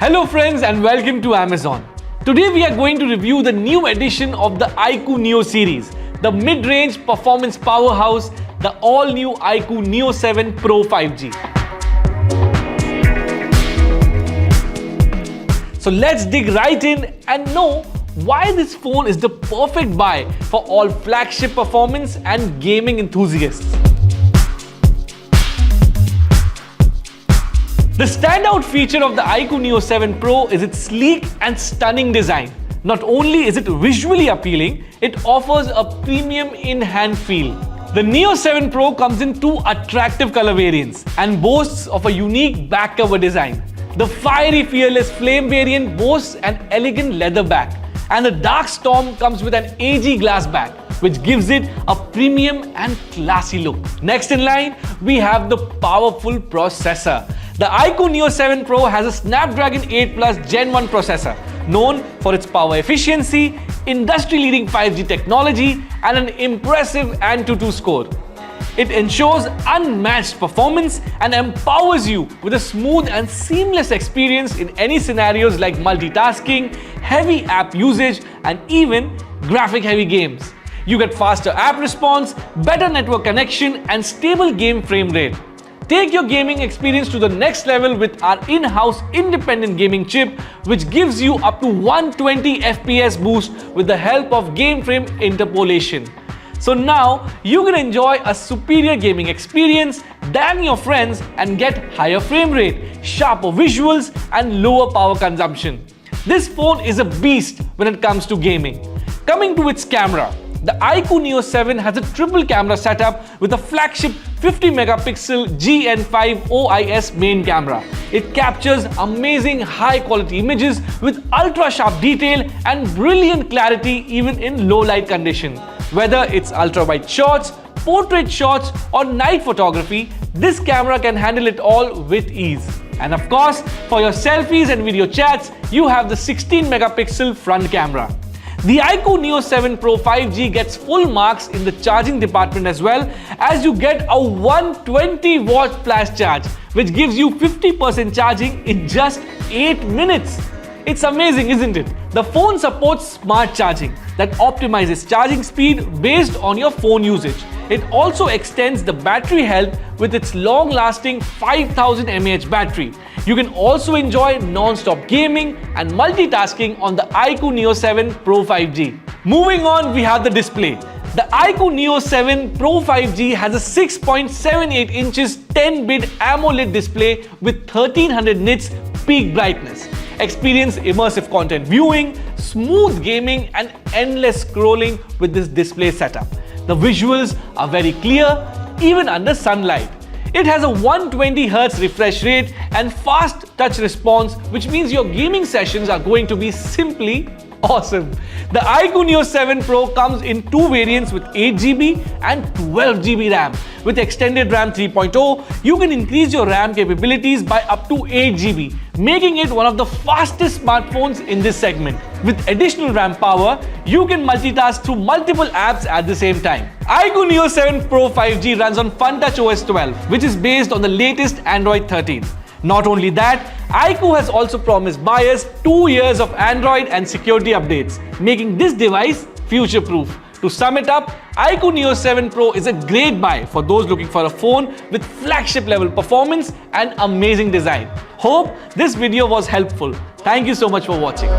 Hello friends and welcome to Amazon. Today we are going to review the new edition of the iQOO Neo series, the mid-range performance powerhouse, the all-new iQOO Neo 7 Pro 5G. So let's dig right in and know why this phone is the perfect buy for all flagship performance and gaming enthusiasts. The standout feature of the iQOO Neo 7 Pro is its sleek and stunning design. Not only is it visually appealing, it offers a premium in-hand feel. The Neo 7 Pro comes in two attractive color variants and boasts of a unique back cover design. The fiery Fearless Flame variant boasts an elegant leather back, and the Dark Storm comes with an AG glass back, which gives it a premium and classy look. Next in line, we have the powerful processor. The iQOO Neo 7 Pro has a Snapdragon 8 Plus Gen 1 processor, known for its power efficiency, industry-leading 5G technology, and an impressive AnTuTu score. It ensures unmatched performance and empowers you with a smooth and seamless experience in any scenarios like multitasking, heavy app usage, and even graphic-heavy games. You get faster app response, better network connection, and stable game frame rate. Take your gaming experience to the next level with our in-house independent gaming chip, which gives you up to 120 FPS boost with the help of Game Frame Interpolation. So now you can enjoy a superior gaming experience than your friends and get higher frame rate, sharper visuals, and lower power consumption. This phone is a beast when it comes to gaming. Coming to its camera, the iQOO Neo 7 has a triple camera setup with a flagship 50 megapixel GN5 OIS main camera. It captures amazing high quality images with ultra sharp detail and brilliant clarity even in low light condition. Whether it's ultra wide shots, portrait shots, or night photography, this camera can handle it all with ease. And of course, for your selfies and video chats, you have the 16 megapixel front camera. The iQOO Neo 7 Pro 5G gets full marks in the charging department as well, as you get a 120 watt flash charge, which gives you 50% charging in just 8 minutes. It's amazing, isn't it? The phone supports smart charging that optimizes charging speed based on your phone usage. It also extends the battery health with its long-lasting 5000 mAh battery. You can also enjoy non-stop gaming and multitasking on the iQOO Neo 7 Pro 5G. Moving on, we have the display. The iQOO Neo 7 Pro 5G has a 6.78 inches 10-bit AMOLED display with 1300 nits peak brightness. Experience immersive content viewing, smooth gaming, and endless scrolling with this display setup. The visuals are very clear, even under sunlight. It has a 120Hz refresh rate and fast touch response, which means your gaming sessions are going to be simply awesome. The iQOO Neo 7 Pro comes in two variants with 8GB and 12GB RAM. With extended RAM 3.0, you can increase your RAM capabilities by up to 8GB, making it one of the fastest smartphones in this segment. With additional RAM power, you can multitask through multiple apps at the same time. iQOO Neo 7 Pro 5G runs on FunTouch OS 12, which is based on the latest Android 13. Not only that, iQOO has also promised buyers 2 years of Android and security updates, making this device future-proof. To sum it up, iQOO Neo 7 Pro is a great buy for those looking for a phone with flagship-level performance and amazing design. Hope this video was helpful. Thank you so much for watching.